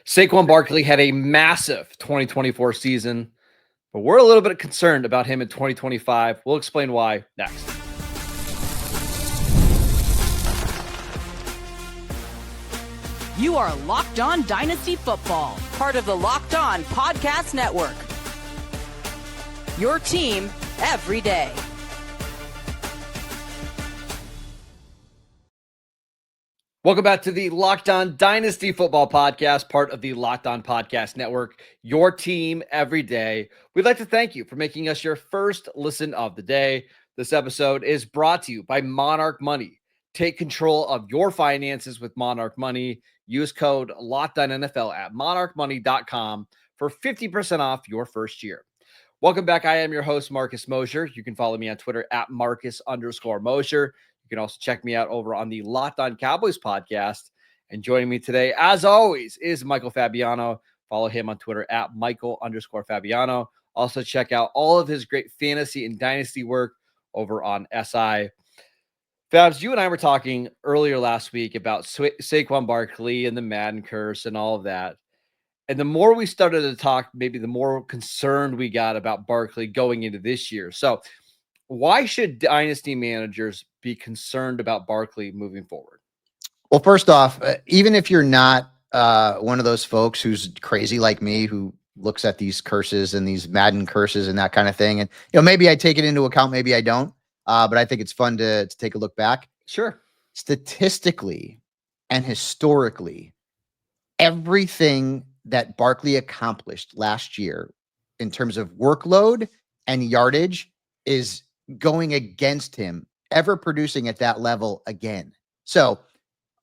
Saquon Barkley had a massive 2024 season, but we're a little bit concerned about him in 2025. We'll explain why next. You are Locked On Dynasty Football, part of the Locked On Podcast Network. Your team every day. Welcome back to the Locked On Dynasty Football Podcast, part of the Locked On Podcast Network, your team every day. We'd like to thank you for making us your first listen of the day. This episode is brought to you by Monarch Money. Take control of your finances with Monarch Money. Use code LOCKEDONNFL at monarchmoney.com for 50% off your first year. Welcome back. I am your host, Marcus Mosher. You can follow me on Twitter at Marcus_Mosher. You can also check me out over on the Locked On Cowboys podcast. And joining me today, as always, is Michael Fabiano. Follow him on Twitter at Michael_Fabiano. Also check out all of his great fantasy and dynasty work over on SI. Fabs, you and I were talking earlier last week about Saquon Barkley and the Madden curse and all of that. And the more we started to talk, maybe the more concerned we got about Barkley going into this year. So why should dynasty managers be concerned about Barkley moving forward? Well, first off, even if you're not one of those folks who's crazy like me, who looks at these curses and these Madden curses and that kind of thing, and maybe I take it into account, maybe I don't, but I think it's fun to take a look back. Sure. Statistically and historically, everything that Barkley accomplished last year in terms of workload and yardage is going against him ever producing at that level again. So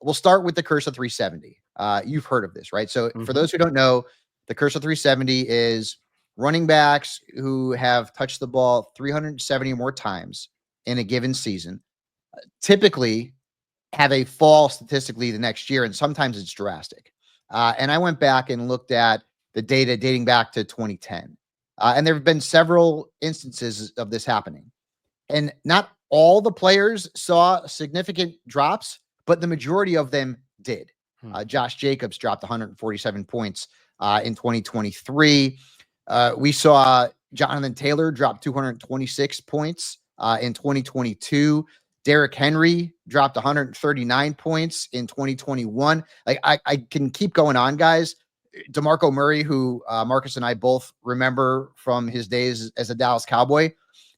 we'll start with the curse of 370. You've heard of this, right? So for those who don't know, the curse of 370 is running backs who have touched the ball 370 or more times in a given season, typically have a fall statistically the next year, and sometimes it's drastic. And I went back and looked at the data dating back to 2010. And there have been several instances of this happening. And not all the players saw significant drops, but the majority of them did. Josh Jacobs dropped 147 points in 2023. We saw Jonathan Taylor drop 226 points in 2022. Derrick Henry dropped 139 points in 2021. Like I can keep going on, guys. DeMarco Murray, who Marcus and I both remember from his days as a Dallas Cowboy,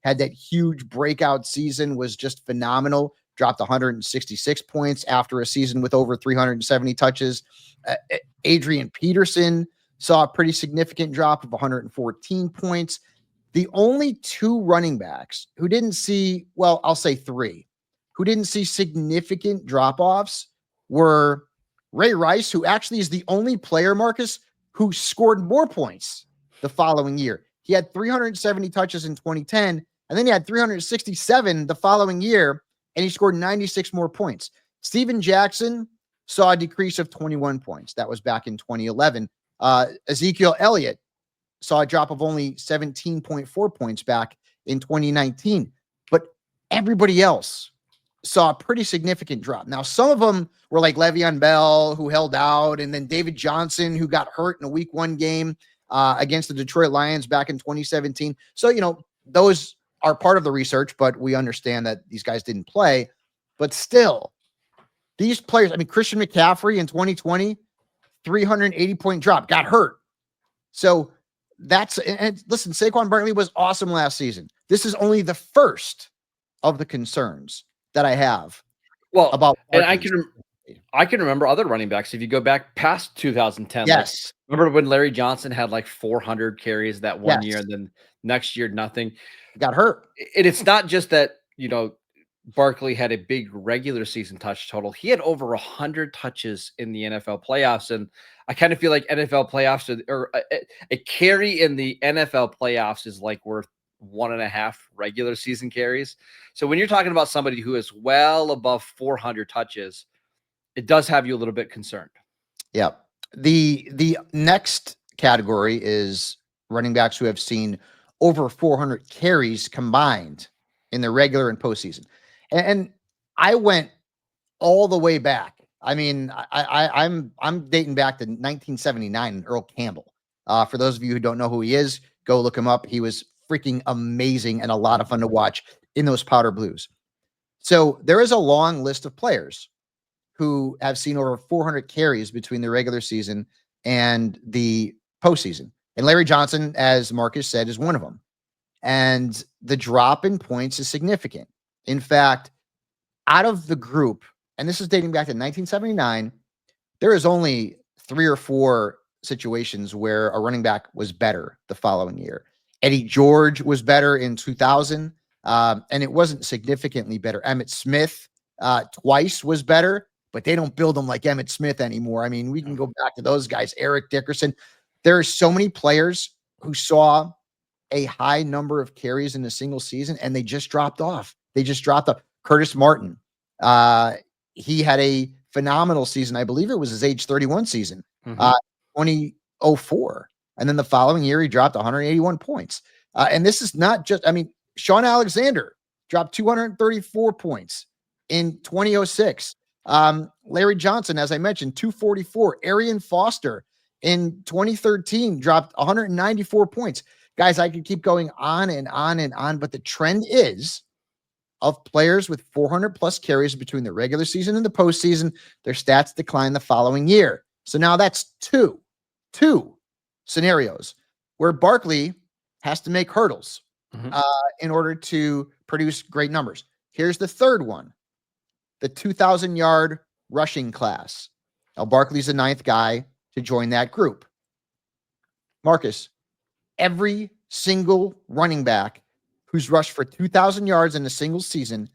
had that huge breakout season, was just phenomenal, dropped 166 points after a season with over 370 touches. Adrian Peterson saw a pretty significant drop of 114 points. The only two running backs who didn't see, well, I'll say three, who didn't see significant drop-offs were Ray Rice, who actually is the only player, Marcus, who scored more points the following year. He had 370 touches in 2010, and then he had 367 the following year, and he scored 96 more points. Steven Jackson saw a decrease of 21 points. That was back in 2011. Ezekiel Elliott saw a drop of only 17.4 points back in 2019. But everybody else saw a pretty significant drop. Now, some of them were like Le'Veon Bell, who held out, and then David Johnson, who got hurt in a week 1 game against the Detroit Lions back in 2017. So, those are part of the research, but we understand that these guys didn't play. But still, these players, Christian McCaffrey in 2020, 380-point drop, got hurt. So and listen, Saquon Barkley was awesome last season. This is only the first of the concerns that I have. Well, about Barkley. And I can remember other running backs. If you go back past 2010, yes. Remember when Larry Johnson had like 400 carries that one year, and then next year, nothing. Got hurt. And it's not just that, Barkley had a big regular season touch total. He had over 100 touches in the NFL playoffs. And I kind of feel like NFL playoffs or a carry in the NFL playoffs is like worth 1.5 regular season carries. So when you're talking about somebody who is well above 400 touches, it does have you a little bit concerned. Yeah. The next category is running backs who have seen over 400 carries combined in the regular and postseason. And I went all the way back I mean, I'm dating back to 1979 and Earl Campbell. For those of you who don't know who he is, go look him up. He was freaking amazing and a lot of fun to watch in those powder blues. So there is a long list of players who have seen over 400 carries between the regular season and the postseason. And Larry Johnson, as Marcus said, is one of them. And the drop in points is significant. In fact, out of the group, and this is dating back to 1979, there is only 3 or 4 situations where a running back was better the following year. Eddie George was better in 2000, and it wasn't significantly better. Emmitt Smith twice was better, but they don't build them like Emmitt Smith anymore. I mean, we can go back to those guys. Eric Dickerson. There are so many players who saw a high number of carries in a single season, and they just dropped off. Curtis Martin. He had a phenomenal season. I believe it was his age 31 season, 2004. And then the following year, he dropped 181 points. And this is not just, I mean, Sean Alexander dropped 234 points in 2006. Larry Johnson, as I mentioned, 244. Arian Foster in 2013 dropped 194 points. Guys, I could keep going on and on and on, but the trend is of players with 400 plus carries between the regular season and the postseason, their stats decline the following year. So now that's two scenarios where Barkley has to make hurdles in order to produce great numbers. Here's the third one, the 2,000-yard rushing class. Now, Barkley's the 9th guy to join that group. Marcus, every single running back who's rushed for 2,000 yards in a single season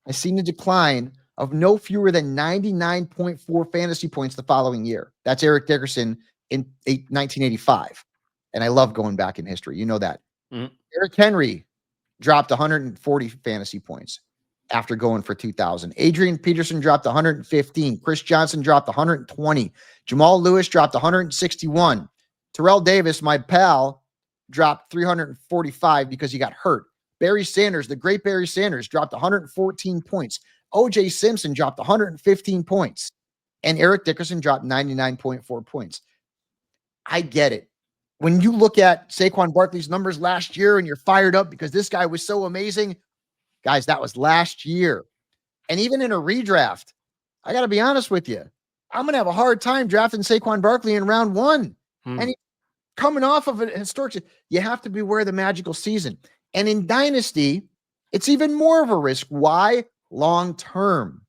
has seen a decline of no fewer than 99.4 fantasy points the following year. That's Eric Dickerson in 1985. And I love going back in history. You know that. Eric Henry dropped 140 fantasy points after going for 2,000. Adrian Peterson dropped 115. Chris Johnson dropped 120. Jamal Lewis dropped 161. Terrell Davis, my pal, dropped 345 because he got hurt. Barry Sanders, the great Barry Sanders, dropped 114 points. O.J. Simpson dropped 115 points. And Eric Dickerson dropped 99.4 points. I get it. When you look at Saquon Barkley's numbers last year and you're fired up because this guy was so amazing, guys, that was last year. And even in a redraft, I got to be honest with you, I'm going to have a hard time drafting Saquon Barkley in round 1. And he's coming off of a historic, you have to beware of the magical season. And in Dynasty, it's even more of a risk. Why? Long term.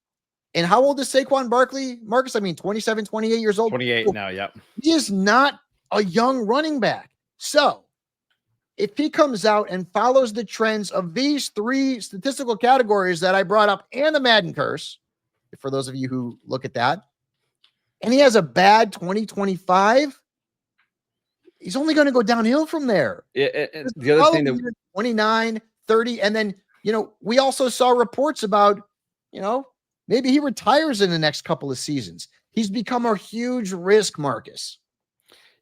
And how old is Saquon Barkley, Marcus? I mean, 27, 28 years old. 28 now, yep. He is not a young running back. So if he comes out and follows the trends of these 3 statistical categories that I brought up and the Madden curse, for those of you who look at that, and he has a bad 2025, he's only going to go downhill from there. The other thing that 29, 30, and then, we also saw reports about, maybe he retires in the next couple of seasons. He's become a huge risk, Marcus.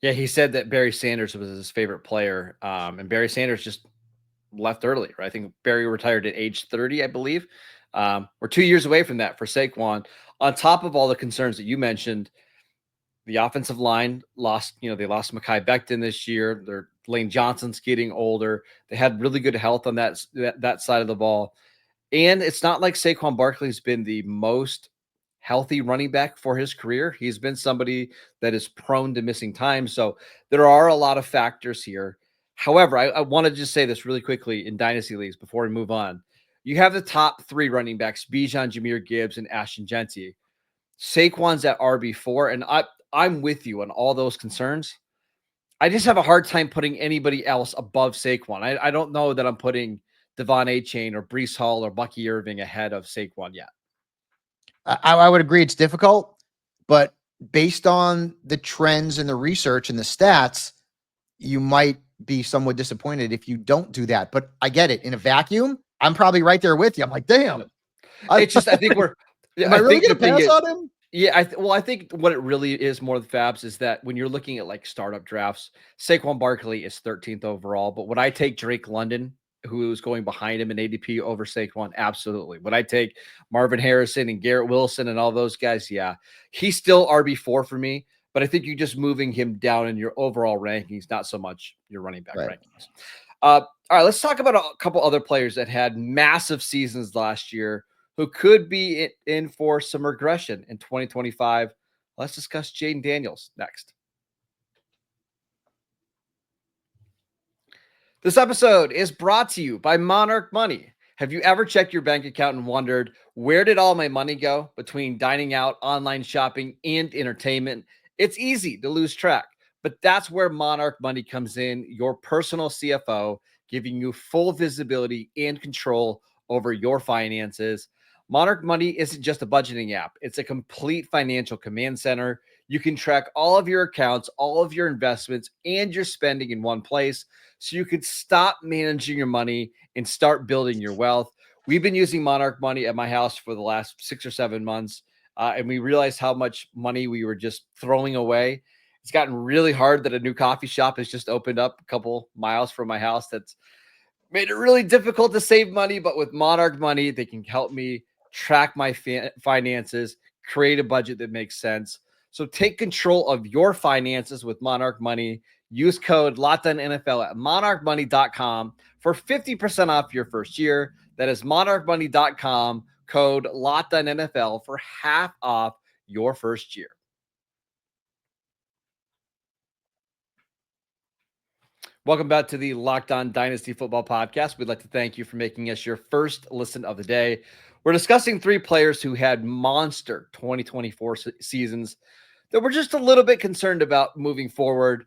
Yeah, he said that Barry Sanders was his favorite player, and Barry Sanders just left early, right? I think Barry retired at age 30, I believe. We're 2 years away from that for Saquon. On top of all the concerns that you mentioned, the offensive line lost, they lost Mekhi Becton this year. Lane Johnson's getting older. They had really good health on that side of the ball. And it's not like Saquon Barkley's been the most healthy running back for his career. He's been somebody that is prone to missing time. So there are a lot of factors here. However, I want to just say this really quickly in Dynasty leagues before we move on. You have the top 3 running backs, Bijan, Jahmyr Gibbs, and Ashton Genty. Saquon's at RB4, and I'm with you on all those concerns. I just have a hard time putting anybody else above Saquon. I don't know that I'm putting Devon A-Chain or Breece Hall or Bucky Irving ahead of Saquon yet. I would agree it's difficult, but based on the trends and the research and the stats, you might be somewhat disappointed if you don't do that. But I get it. In a vacuum, I'm probably right there with you. I'm like, damn. It's just, I think we're... Am I really going to pass on him? Yeah, I think what it really is more the Fabs is that when you're looking at like startup drafts, Saquon Barkley is 13th overall. But would I take Drake London who is going behind him in ADP over Saquon? Absolutely. Would I take Marvin Harrison and Garrett Wilson and all those guys? Yeah. He's still RB4 for me, but I think you're just moving him down in your overall rankings, not so much your running back Right. rankings. All right, let's talk about a couple other players that had massive seasons last year who could be in for some regression in 2025. Let's discuss Jayden Daniels next. This episode is brought to you by Monarch Money. Have you ever checked your bank account and wondered, where did all my money go between dining out, online shopping, and entertainment? It's easy to lose track, but that's where Monarch Money comes in, your personal CFO, giving you full visibility and control over your finances. Monarch Money isn't just a budgeting app. It's a complete financial command center. You can track all of your accounts, all of your investments, and your spending in one place, so you could stop managing your money and start building your wealth. We've been using Monarch Money at my house for the last 6 or 7 months, and we realized how much money we were just throwing away. It's gotten really hard that a new coffee shop has just opened up a couple miles from my house. That's made it really difficult to save money, but with Monarch Money, they can help me track my finances, create a budget that makes sense. So take control of your finances with Monarch Money. Use code LOCKEDONNFL at monarchmoney.com for 50% off your first year. That is monarchmoney.com, code LOCKEDONNFL for half off your first year. Welcome back to the Locked On Dynasty Football Podcast. We'd like to thank you for making us your first listen of the day. We're discussing 3 players who had monster 2024 seasons that we're just a little bit concerned about moving forward.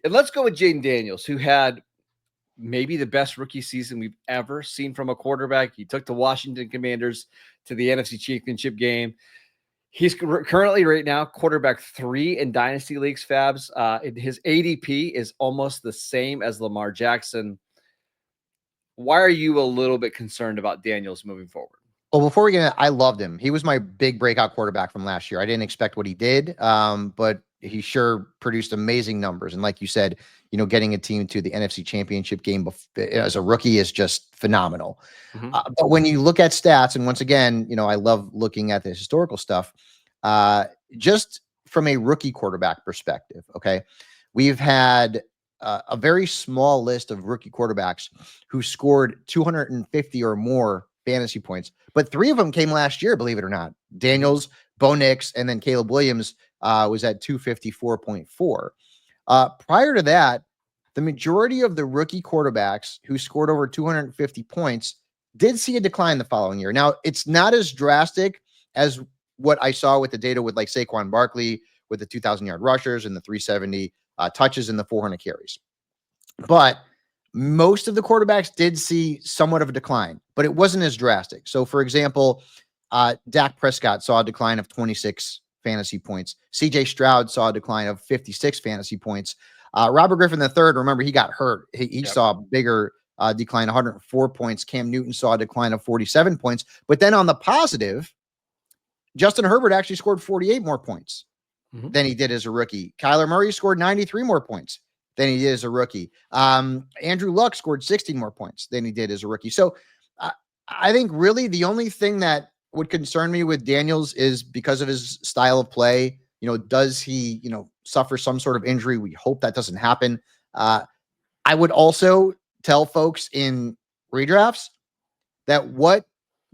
And let's go with Jayden Daniels, who had maybe the best rookie season we've ever seen from a quarterback. He took the Washington Commanders to the NFC Championship game. He's currently right now quarterback 3 in Dynasty Leagues, Fabs. His ADP is almost the same as Lamar Jackson. Why are you a little bit concerned about Daniels moving forward? Well, before we get in, I loved him. He was my big breakout quarterback from last year. I didn't expect what he did, but he sure produced amazing numbers. And like you said, getting a team to the NFC Championship game as a rookie is just phenomenal. Mm-hmm. But when you look at stats, and once again, I love looking at the historical stuff, just from a rookie quarterback perspective, okay, we've had a very small list of rookie quarterbacks who scored 250 or more fantasy points, but 3 of them came last year, believe it or not. Daniels, Bo Nix, and then Caleb Williams was at 254.4. Prior to that, the majority of the rookie quarterbacks who scored over 250 points did see a decline the following year. Now, it's not as drastic as what I saw with the data with like Saquon Barkley with the 2,000-yard rushers and the 370 touches and the 400 carries. But most of the quarterbacks did see somewhat of a decline, but it wasn't as drastic. So, for example, Dak Prescott saw a decline of 26 fantasy points. CJ Stroud saw a decline of 56 fantasy points. Robert Griffin III, remember, he got hurt. He saw a bigger decline, 104 points. Cam Newton saw a decline of 47 points. But then on the positive, Justin Herbert actually scored 48 more points than he did as a rookie. Kyler Murray scored 93 more points than he did as a rookie. Andrew Luck scored 16 more points than he did as a rookie. So I think really the only thing that would concern me with Daniels is because of his style of play. Does he, suffer some sort of injury? We hope that doesn't happen. I would also tell folks in redrafts that what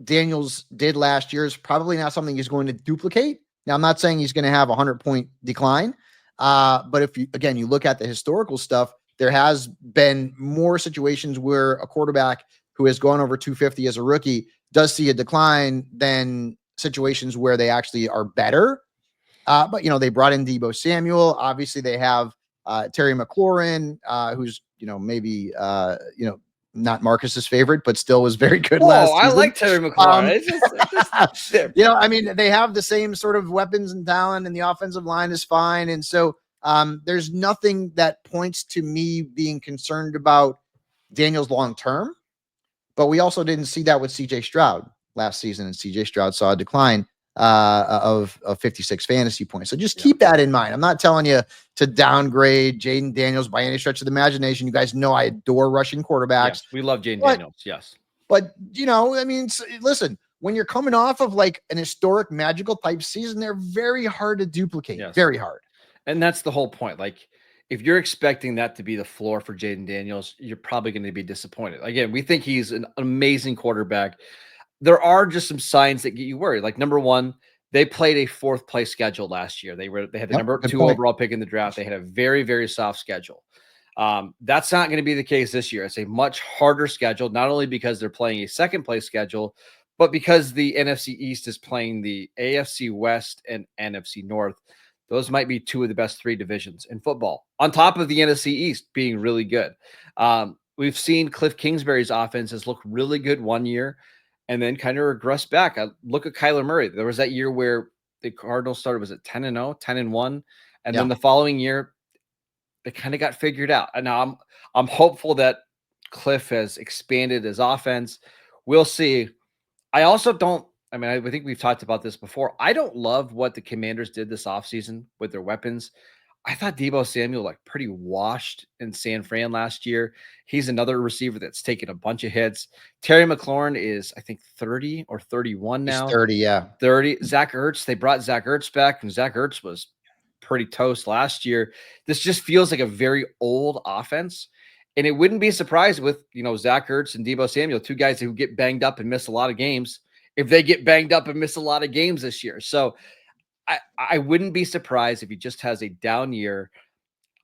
Daniels did last year is probably not something he's going to duplicate. Now, I'm not saying he's going to have a 100-point decline, but if you look at the historical stuff, there has been more situations where a quarterback who has gone over 250 as a rookie does see a decline than situations where they actually are better. But they brought in Deebo Samuel. Obviously, they have Terry McLaurin, who's maybe not Marcus's favorite, but still was very good last season. I like Terry McLaurin. They have the same sort of weapons and talent, and the offensive line is fine. And so there's nothing that points to me being concerned about Daniels long term. But we also didn't see that with CJ Stroud last season, and CJ Stroud saw a decline of 56 fantasy points. So just keep that in mind. I'm not telling you to downgrade Jayden Daniels by any stretch of the imagination. You guys know I adore rushing quarterbacks. Yes, we love Jayden Daniels. Yes. But, I mean, listen, when you're coming off of like an historic magical type season, they're very hard to duplicate. Yes. Very hard. And that's the whole point. Like, if you're expecting that to be the floor for Jayden Daniels, you're probably going to be disappointed. Again, we think he's an amazing quarterback. There are just some signs that get you worried. Like, number one, they played a 4th place schedule last year. They had the number 2 overall pick in the draft. They had a very, very soft schedule. That's not going to be the case this year. It's a much harder schedule, not only because they're playing a 2nd place schedule, but because the NFC East is playing the AFC West and NFC North. Those might be 2 of the best 3 divisions in football, on top of the NFC East being really good. We've seen Cliff Kingsbury's offenses look really good one year and then kind of regress back. Look at Kyler Murray. There was that year where the Cardinals started, was it 10-0, 10-1? And then the following year, they kind of got figured out. And now I'm hopeful that Cliff has expanded his offense. We'll see. I also don't, I think we've talked about this before. I don't love what the Commanders did this offseason with their weapons. I thought Deebo Samuel like pretty washed in San Fran last year. He's another receiver that's taken a bunch of hits. Terry McLaurin is, I think, 30 or 31 now. He's 30, yeah. 30. Zach Ertz, they brought Zach Ertz back, and Zach Ertz was pretty toast last year. This just feels like a very old offense. And it wouldn't be surprised with, Zach Ertz and Deebo Samuel, 2 guys who get banged up and miss a lot of games, if they get banged up and miss a lot of games this year. So I wouldn't be surprised if he just has a down year.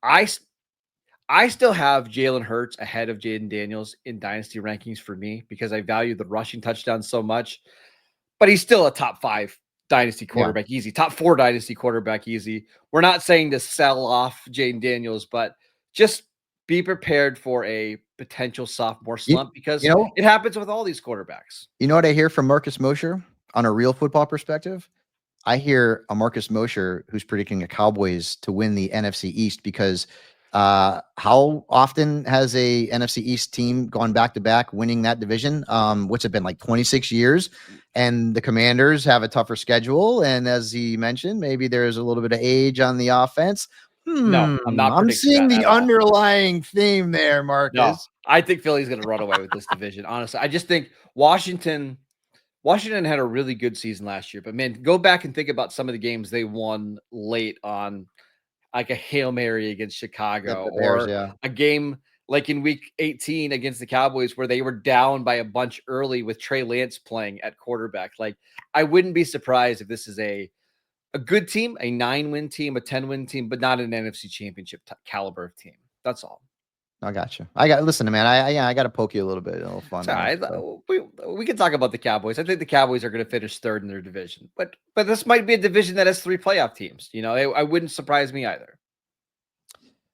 I still have Jalen Hurts ahead of Jayden Daniels in dynasty rankings for me because I value the rushing touchdowns so much. But he's still a top 5 dynasty quarterback easy, top 4 dynasty quarterback easy. We're not saying to sell off Jayden Daniels, but just be prepared for a potential sophomore slump because it happens with all these quarterbacks. You know what I hear from Marcus Mosher on a real football perspective? I hear a Marcus Mosher who's predicting the Cowboys to win the NFC East because how often has a NFC East team gone back-to-back winning that division? What's it been, like 26 years? And the Commanders have a tougher schedule. And as he mentioned, maybe there's a little bit of age on the offense. No, I'm not. I'm seeing the underlying theme there, Marcus. No, I think Philly's going to run away with this division. Honestly, I just think Washington had a really good season last year, but man, go back and think about some of the games they won late on, like a Hail Mary against Chicago, Bears, or a game like in week 18 against the Cowboys where they were down by a bunch early with Trey Lance playing at quarterback. Like, I wouldn't be surprised if this is a good team, a 9-win team, a 10-win team, but not an NFC championship caliber of team. That's all. I got you. Listen, man, I got to poke you a little bit. A little fun. So. We can talk about the Cowboys. I think the Cowboys are going to finish 3rd in their division, but this might be a division that has 3 playoff teams. I wouldn't surprise me either.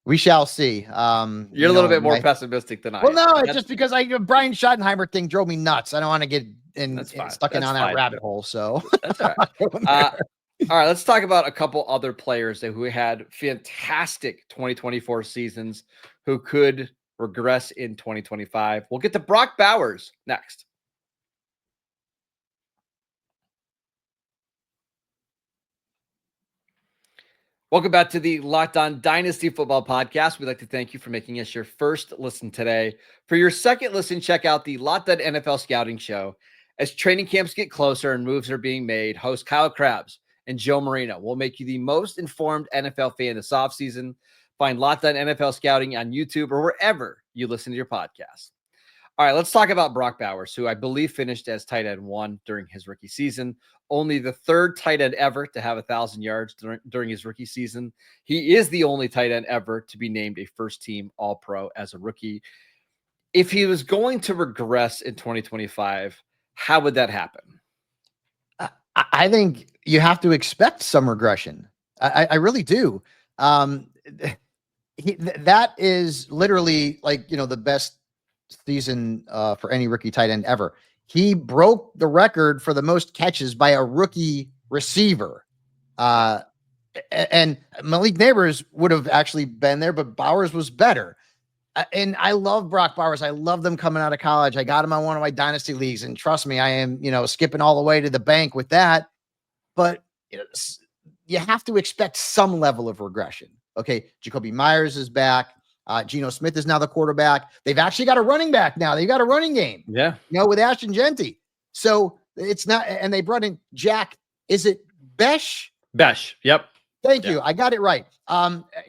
We shall see. You're a little bit more pessimistic than I am. Well, no, it's just because Brian Schottenheimer thing drove me nuts. I don't want to get stuck in on that rabbit hole. So that's all right. All right, let's talk about a couple other players who had fantastic 2024 seasons who could regress in 2025. We'll get to Brock Bowers next. Welcome back to the Locked On Dynasty Football Podcast. We'd like to thank you for making us your first listen today. For your second listen, check out the Locked On NFL Scouting Show. As training camps get closer and moves are being made, host Kyle Krabs and Joe Marino will make you the most informed NFL fan this offseason. Find Locked On NFL Scouting on YouTube or wherever you listen to your podcast. All right, let's talk about Brock Bowers, who I believe finished as tight end 1 during his rookie season. Only the 3rd tight end ever to have 1,000 yards during his rookie season. He is the only tight end ever to be named a first-team All-Pro as a rookie. If he was going to regress in 2025, how would that happen? I think you have to expect some regression. I really do. That is literally like, the best season for any rookie tight end ever. He broke the record for the most catches by a rookie receiver. And Malik Neighbors would have actually been there, but Bowers was better. And I love Brock Bowers. I love them coming out of college. I got him on one of my dynasty leagues, and trust me, I am, skipping all the way to the bank with that. but you have to expect some level of regression. Okay, Jacoby Myers is back. Geno Smith is now the quarterback. They've actually got a running back now. They've got a running game. Yeah. With Ashton Genty. So it's not, and they brought in Jack. Is it Besh? Besh. Yep. Thank you. I got it right.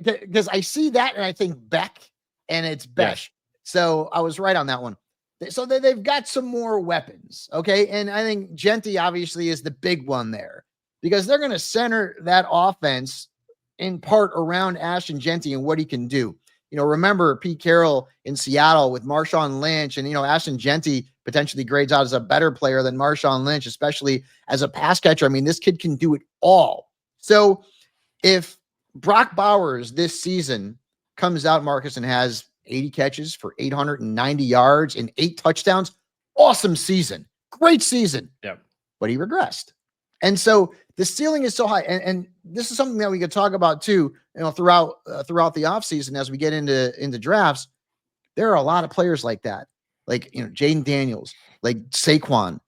Because I see that and I think Beck, and it's Besh. Yes. So I was right on that one. So they've got some more weapons. Okay. And I think Genty obviously is the big one there, because they're going to center that offense in part around Ashton Genty and what he can do. Remember Pete Carroll in Seattle with Marshawn Lynch, and, Ashton Genty potentially grades out as a better player than Marshawn Lynch, especially as a pass catcher. I mean, this kid can do it all. So if Brock Bowers this season comes out, Marcus, and has 80 catches for 890 yards and 8 touchdowns, awesome season, great season. Yep. But he regressed. And so the ceiling is so high. And this is something that we could talk about too, throughout the offseason as we get into drafts. There are a lot of players like that, like, Jayden Daniels, like Saquon,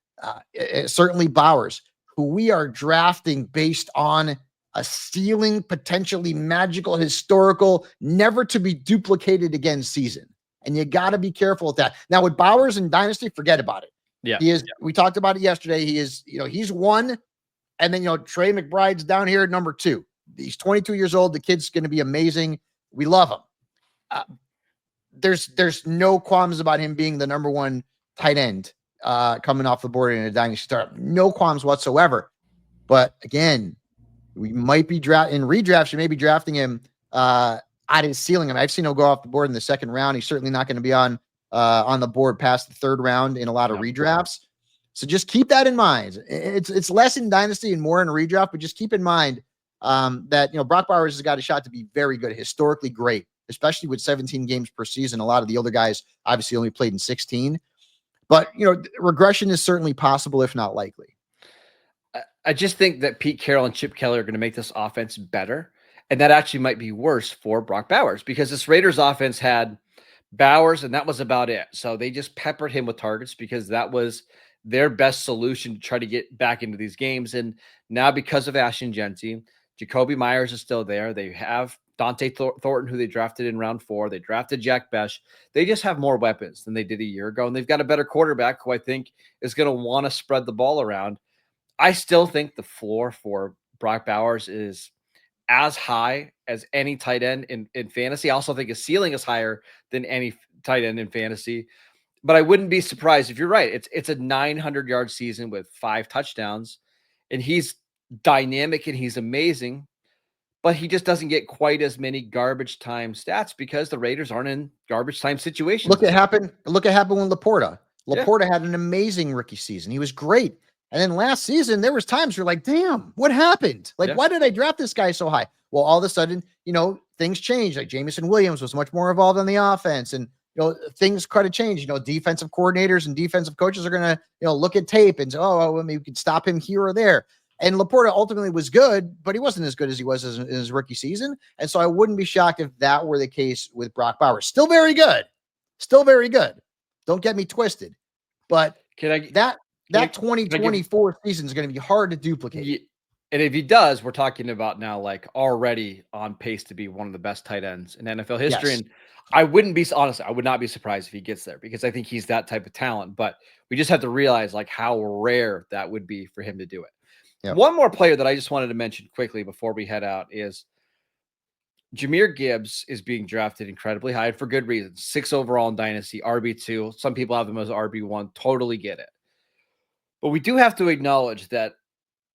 certainly Bowers, who we are drafting based on a ceiling, potentially magical, historical, never to be duplicated again season. And you got to be careful with that. Now with Bowers and Dynasty, forget about it. Yeah. He is, we talked about it yesterday. He is, he's one. And then, Trey McBride's down here at number 2. He's 22 years old. The kid's going to be amazing. We love him. There's no qualms about him being the number 1 tight end coming off the board in a dynasty start. No qualms whatsoever. But again, we might be in redrafts. You may be drafting him at his ceiling. I mean, I've seen him go off the board in the 2nd round. He's certainly not going to be on the board past the 3rd round in a lot of redrafts. So just keep that in mind. It's less in dynasty and more in redraft, but just keep in mind that, Brock Bowers has got a shot to be very good, historically great, especially with 17 games per season. A lot of the older guys obviously only played in 16, but regression is certainly possible, if not likely. I just think that Pete Carroll and Chip Kelly are going to make this offense better. And that actually might be worse for Brock Bowers, because this Raiders offense had Bowers and that was about it. So they just peppered him with targets because that was their best solution to try to get back into these games. And now because of Ashton Genty, Jacoby Myers is still there. They have Dante Thornton, who they drafted in round 4. They drafted Jack Besh. They just have more weapons than they did a year ago. And they've got a better quarterback who I think is going to want to spread the ball around. I still think the floor for Brock Bowers is as high as any tight end in fantasy. I also think his ceiling is higher than any tight end in fantasy. But I wouldn't be surprised if you're right. It's a 900-yard season with 5 touchdowns, and he's dynamic and he's amazing, but he just doesn't get quite as many garbage time stats because the Raiders aren't in garbage time situations. Look what happened with Laporta. Laporta had an amazing rookie season. He was great. And then last season, there was times you're like, damn, what happened? Like, why did I draft this guy so high? Well, all of a sudden, things changed. Like Jamison Williams was much more involved in the offense, and things kind of change. Defensive coordinators and defensive coaches are going to, look at tape and say, maybe we could stop him here or there. And Laporta ultimately was good, but he wasn't as good as he was in his rookie season. And so I wouldn't be shocked if that were the case with Brock Bowers. Still very good. Don't get me twisted. But that 2024 season is going to be hard to duplicate. And if he does, we're talking about now like already on pace to be one of the best tight ends in NFL history. Yes. And I would not be surprised if he gets there, because I think he's that type of talent, but we just have to realize like how rare that would be for him to do it. Yep. One more player that I just wanted to mention quickly before we head out is Jahmyr Gibbs is being drafted incredibly high for good reason. 6 overall in Dynasty, RB2. Some people have him as RB1. Totally get it. But we do have to acknowledge that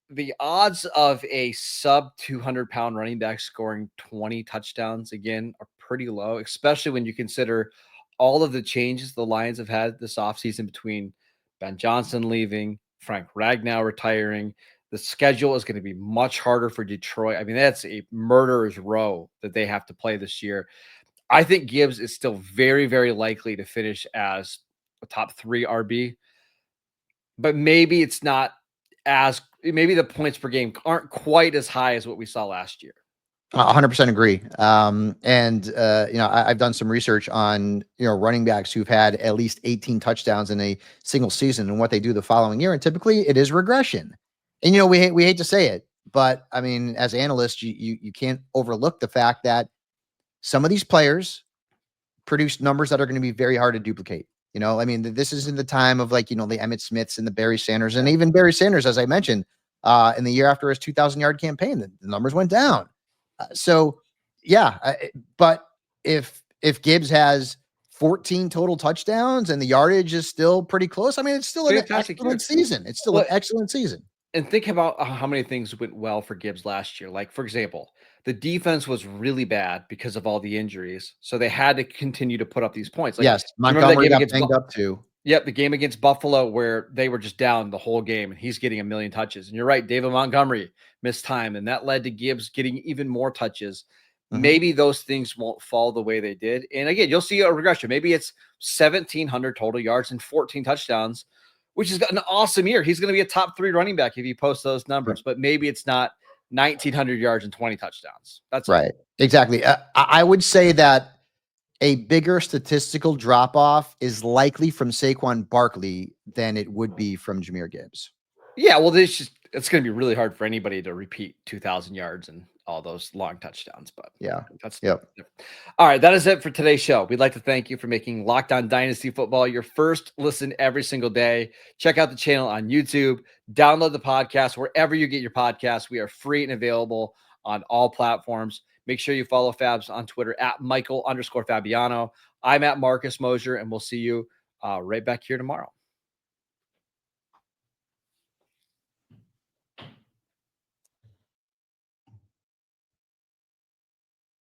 the odds of a sub 200-pound running back scoring 20 touchdowns again are pretty low, especially when you consider all of the changes the Lions have had this offseason between Ben Johnson leaving, Frank Ragnow retiring. The schedule is going to be much harder for Detroit. I mean, that's a murderer's row that they have to play this year. I think Gibbs is still very, very likely to finish as a top 3 RB, but maybe it's not maybe the points per game aren't quite as high as what we saw last year. 100% agree. I've done some research on, running backs who've had at least 18 touchdowns in a single season and what they do the following year. And typically it is regression. And we hate to say it, but I mean, as analysts, you can't overlook the fact that some of these players produce numbers that are going to be very hard to duplicate. I mean, this is in the time of the Emmitt Smiths and the Barry Sanders, and even Barry Sanders, as I mentioned, in the year after his 2,000-yard campaign, the numbers went down. But if Gibbs has 14 total touchdowns and the yardage is still pretty close, I mean, it's still an excellent season. It's still an excellent season. And think about how many things went well for Gibbs last year. Like, for example, the defense was really bad because of all the injuries. So they had to continue to put up these points. Yes, Montgomery got banged up too. Yep, the game against Buffalo where they were just down the whole game and he's getting 1 million touches. And you're right, David Montgomery missed time, and that led to Gibbs getting even more touches. Maybe those things won't fall the way they did. And again, you'll see a regression. Maybe it's 1,700 total yards and 14 touchdowns, which is an awesome year. He's going to be a top 3 running back if he posts those numbers, but maybe it's not 1,900 yards and 20 touchdowns. That's right. Exactly. I would say that a bigger statistical drop-off is likely from Saquon Barkley than it would be from Jahmyr Gibbs. Yeah, well, it's going to be really hard for anybody to repeat 2,000 yards and all those long touchdowns. But yeah, that's all right. That is it for today's show. We'd like to thank you for making Locked On Dynasty Football your first listen every single day. Check out the channel on YouTube. Download the podcast wherever you get your podcasts. We are free and available on all platforms. Make sure you follow Fabs on Twitter at Michael_Fabiano. I'm at Marcus Mosher, and we'll see you right back here tomorrow.